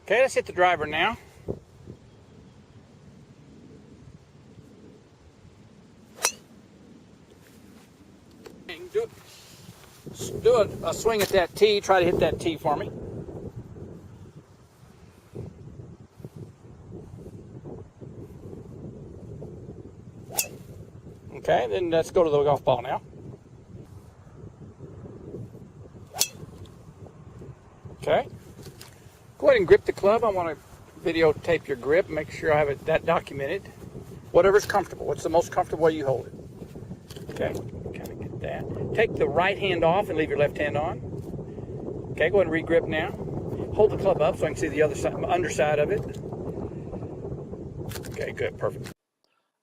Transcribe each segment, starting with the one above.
Okay, let's hit the driver now. Do a swing at that tee. Try to hit that tee for me. Okay, then let's go to the golf ball now. Okay. Go ahead and grip the club. I want to videotape your grip. Make sure I have that documented. Whatever's comfortable. What's the most comfortable way you hold it? Okay, kind of get that. Take the right hand off and leave your left hand on. Okay, go ahead and re-grip now. Hold the club up so I can see the other side, underside of it. Okay, good, perfect.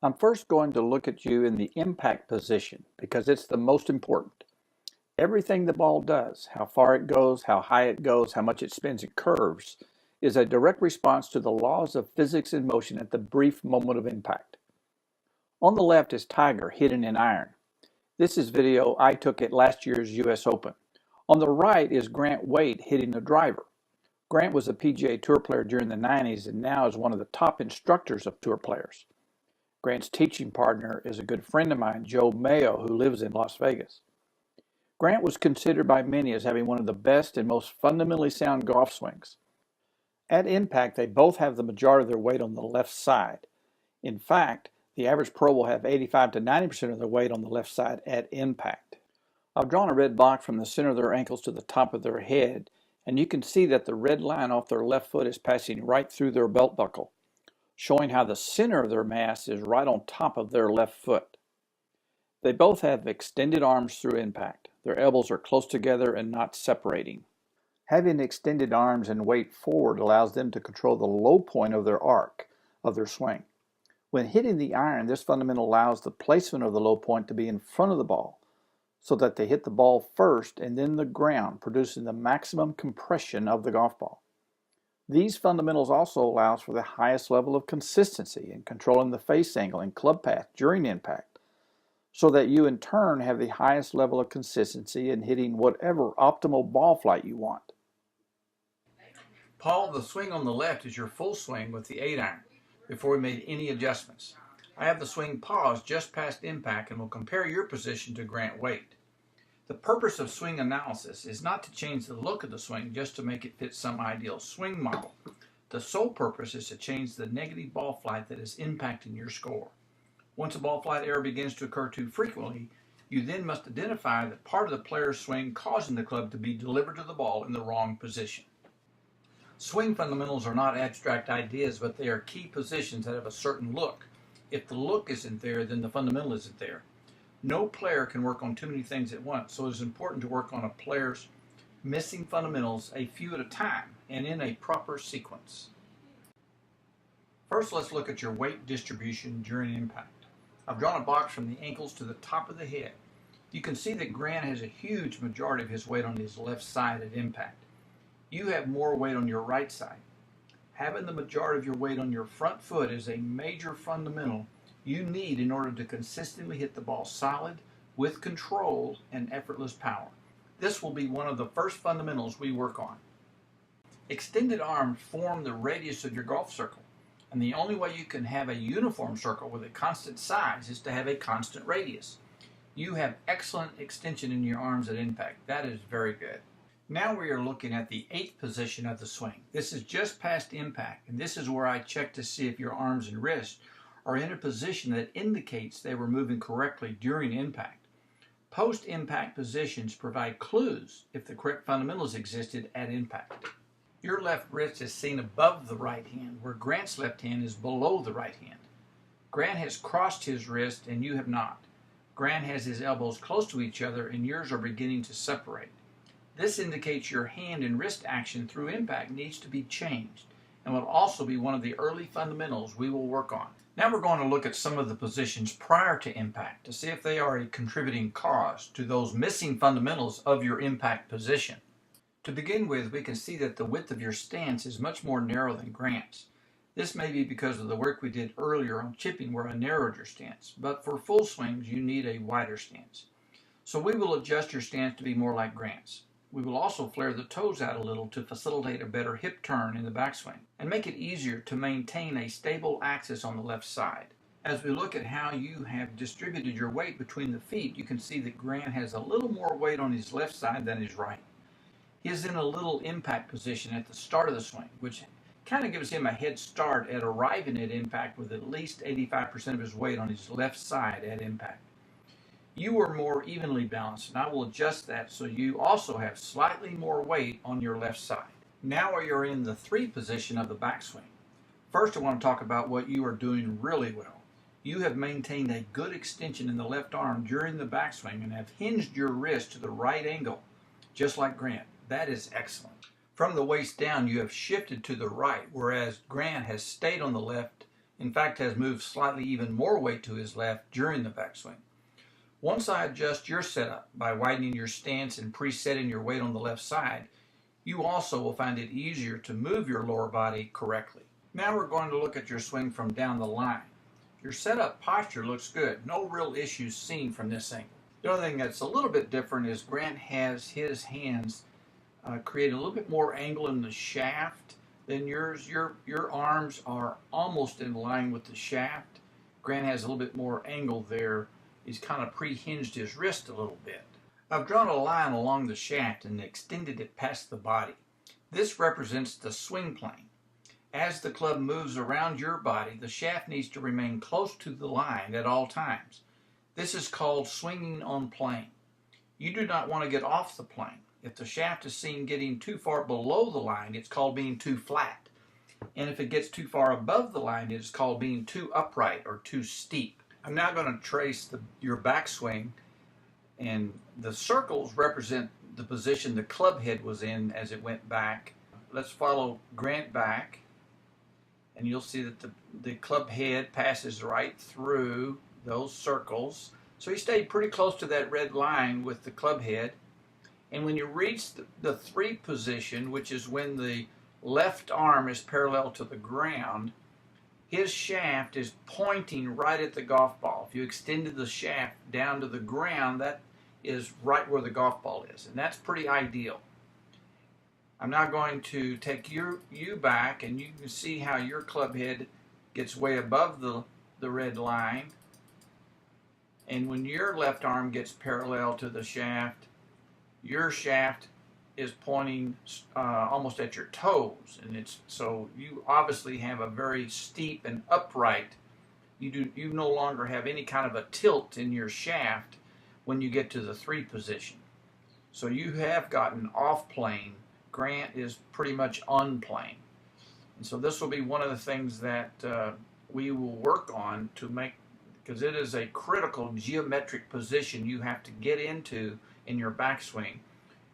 I'm first going to look at you in the impact position because it's the most important. Everything the ball does, how far it goes, how high it goes, how much it spins and curves, is a direct response to the laws of physics and motion at the brief moment of impact. On the left is Tiger hitting an iron. This is video I took at last year's US Open. On the right is Grant Waite hitting the driver. Grant was a PGA Tour player during the 90s and now is one of the top instructors of tour players. Grant's teaching partner is a good friend of mine, Joe Mayo, who lives in Las Vegas. Grant was considered by many as having one of the best and most fundamentally sound golf swings. At impact, they both have the majority of their weight on the left side. In fact, the average pro will have 85 to 90% of their weight on the left side at impact. I've drawn a red block from the center of their ankles to the top of their head, and you can see that the red line off their left foot is passing right through their belt buckle, showing how the center of their mass is right on top of their left foot. They both have extended arms through impact. Their elbows are close together and not separating. Having extended arms and weight forward allows them to control the low point of their arc of their swing. When hitting the iron, this fundamental allows the placement of the low point to be in front of the ball, so that they hit the ball first and then the ground, producing the maximum compression of the golf ball. These fundamentals also allows for the highest level of consistency in controlling the face angle and club path during impact, so that you in turn have the highest level of consistency in hitting whatever optimal ball flight you want. Paul, the swing on the left is your full swing with the 8-iron before we made any adjustments. I have the swing paused just past impact and will compare your position to Grant Waite. The purpose of swing analysis is not to change the look of the swing just to make it fit some ideal swing model. The sole purpose is to change the negative ball flight that is impacting your score. Once a ball flight error begins to occur too frequently, you then must identify the part of the player's swing causing the club to be delivered to the ball in the wrong position. Swing fundamentals are not abstract ideas, but they are key positions that have a certain look. If the look isn't there, then the fundamental isn't there. No player can work on too many things at once, so it is important to work on a player's missing fundamentals a few at a time and in a proper sequence. First, let's look at your weight distribution during impact. I've drawn a box from the ankles to the top of the head. You can see that Grant has a huge majority of his weight on his left side at impact. You have more weight on your right side. Having the majority of your weight on your front foot is a major fundamental you need in order to consistently hit the ball solid, with control and effortless power. This will be one of the first fundamentals we work on. Extended arms form the radius of your golf circle, and the only way you can have a uniform circle with a constant size is to have a constant radius. You have excellent extension in your arms at impact. That is very good. Now we are looking at the 8th position of the swing. This is just past impact, and this is where I check to see if your arms and wrists are in a position that indicates they were moving correctly during impact. Post-impact positions provide clues if the correct fundamentals existed at impact. Your left wrist is seen above the right hand, where Grant's left hand is below the right hand. Grant has crossed his wrist and you have not. Grant has his elbows close to each other and yours are beginning to separate. This indicates your hand and wrist action through impact needs to be changed and will also be one of the early fundamentals we will work on. Now we're going to look at some of the positions prior to impact to see if they are a contributing cause to those missing fundamentals of your impact position. To begin with, we can see that the width of your stance is much more narrow than Grant's. This may be because of the work we did earlier on chipping where I narrowed your stance, but for full swings you need a wider stance. So we will adjust your stance to be more like Grant's. We will also flare the toes out a little to facilitate a better hip turn in the backswing and make it easier to maintain a stable axis on the left side. As we look at how you have distributed your weight between the feet, you can see that Grant has a little more weight on his left side than his right. He is in a little impact position at the start of the swing, which kind of gives him a head start at arriving at impact with at least 85% of his weight on his left side at impact. You are more evenly balanced, and I will adjust that so you also have slightly more weight on your left side. Now you're in the 3 position of the backswing. First, I want to talk about what you are doing really well. You have maintained a good extension in the left arm during the backswing and have hinged your wrist to the right angle, just like Grant. That is excellent. From the waist down, you have shifted to the right, whereas Grant has stayed on the left, in fact has moved slightly even more weight to his left during the backswing. Once I adjust your setup by widening your stance and presetting your weight on the left side, you also will find it easier to move your lower body correctly. Now we're going to look at your swing from down the line. Your setup posture looks good. No real issues seen from this angle. The other thing that's a little bit different is Grant has his hands create a little bit more angle in the shaft than yours. Your arms are almost in line with the shaft. Grant has a little bit more angle there. He's kind of pre-hinged his wrist a little bit. I've drawn a line along the shaft and extended it past the body. This represents the swing plane. As the club moves around your body, the shaft needs to remain close to the line at all times. This is called swinging on plane. You do not want to get off the plane. If the shaft is seen getting too far below the line, it's called being too flat. And if it gets too far above the line, it is called being too upright or too steep. I'm now going to trace your backswing, and the circles represent the position the club head was in as it went back. Let's follow Grant back, and you'll see that the club head passes right through those circles. So he stayed pretty close to that red line with the club head. And when you reach the 3 position, which is when the left arm is parallel to the ground, his shaft is pointing right at the golf ball. If you extended the shaft down to the ground, that is right where the golf ball is, and that's pretty ideal. I'm now going to take you back, and you can see how your club head gets way above the red line, and when your left arm gets parallel to the shaft, your shaft is pointing almost at your toes, and so you obviously have a very steep and upright. You no longer have any kind of a tilt in your shaft when you get to the 3 position. So you have gotten off plane. Grant is pretty much on plane, and so this will be one of the things that we will work on to make, because it is a critical geometric position you have to get into in your backswing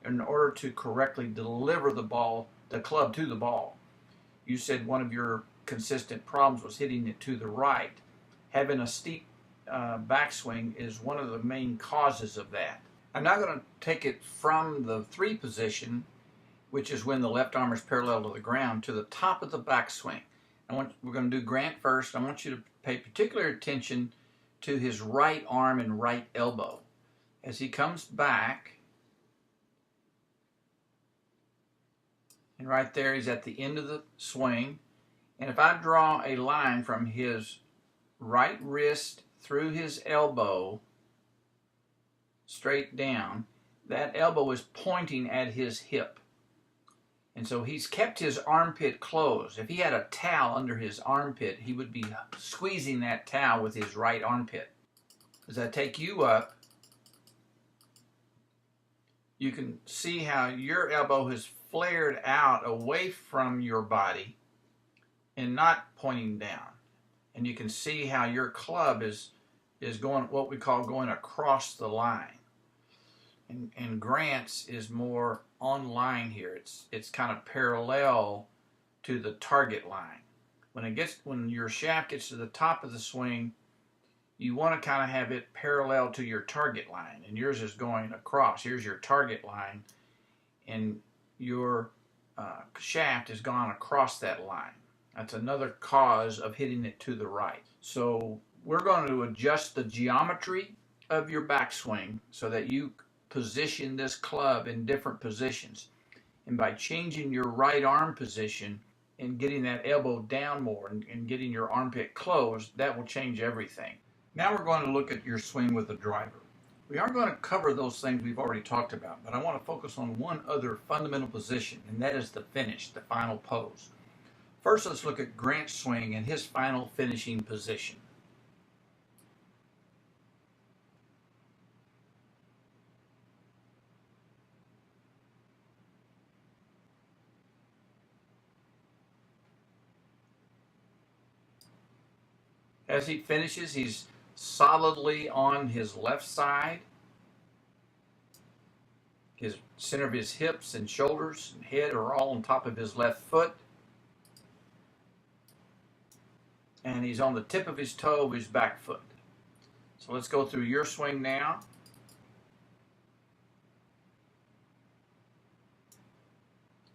in order to correctly deliver the club to the ball. You said one of your consistent problems was hitting it to the right. Having a steep backswing is one of the main causes of that. I'm now going to take it from the 3 position, which is when the left arm is parallel to the ground, to the top of the backswing. We're going to do Grant first. I want you to pay particular attention to his right arm and right elbow. As he comes back, and right there he's at the end of the swing, and if I draw a line from his right wrist through his elbow straight down, that elbow is pointing at his hip. And so he's kept his armpit closed. If he had a towel under his armpit, he would be squeezing that towel with his right armpit. As I take you up, you can see how your elbow has flared out away from your body and not pointing down. And you can see how your club is going, what we call going across the line. And Grant's is more on line here. It's kind of parallel to the target line. When your shaft gets to the top of the swing, you want to kind of have it parallel to your target line, and yours is going across. Here's your target line, and your shaft has gone across that line. That's another cause of hitting it to the right. So we're going to adjust the geometry of your backswing so that you position this club in different positions. And by changing your right arm position and getting that elbow down more and getting your armpit closed, that will change everything. Now we're going to look at your swing with the driver. We are going to cover those things we've already talked about, but I want to focus on one other fundamental position, and that is the finish, the final pose. First, let's look at Grant's swing and his final finishing position. As he finishes, he's solidly on his left side. His center of his hips and shoulders and head are all on top of his left foot. And he's on the tip of his toe of his back foot. So let's go through your swing now.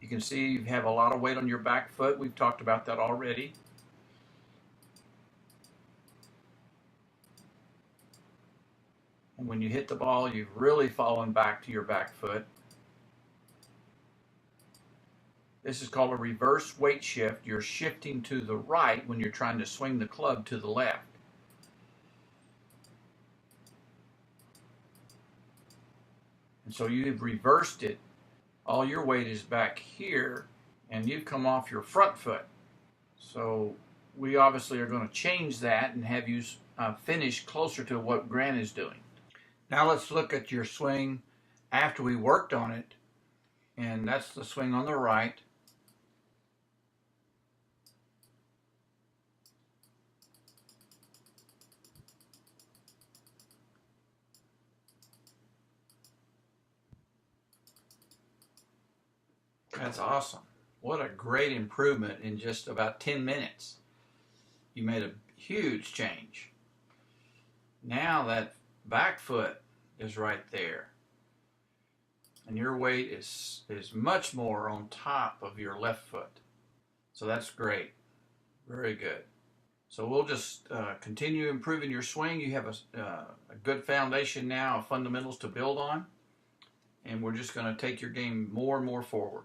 You can see you have a lot of weight on your back foot. We've talked about that already. And when you hit the ball, you've really fallen back to your back foot. This is called a reverse weight shift. You're shifting to the right when you're trying to swing the club to the left. And so you've reversed it. All your weight is back here, and you've come off your front foot. So we obviously are going to change that and have you finish closer to what Grant is doing. Now let's look at your swing after we worked on it, and that's the swing on the right. That's awesome. What a great improvement in just about 10 minutes. You made a huge change. Now that back foot is right there. And your weight is much more on top of your left foot. So that's great. Very good. So we'll just continue improving your swing. You have a good foundation now of fundamentals to build on. And we're just going to take your game more and more forward.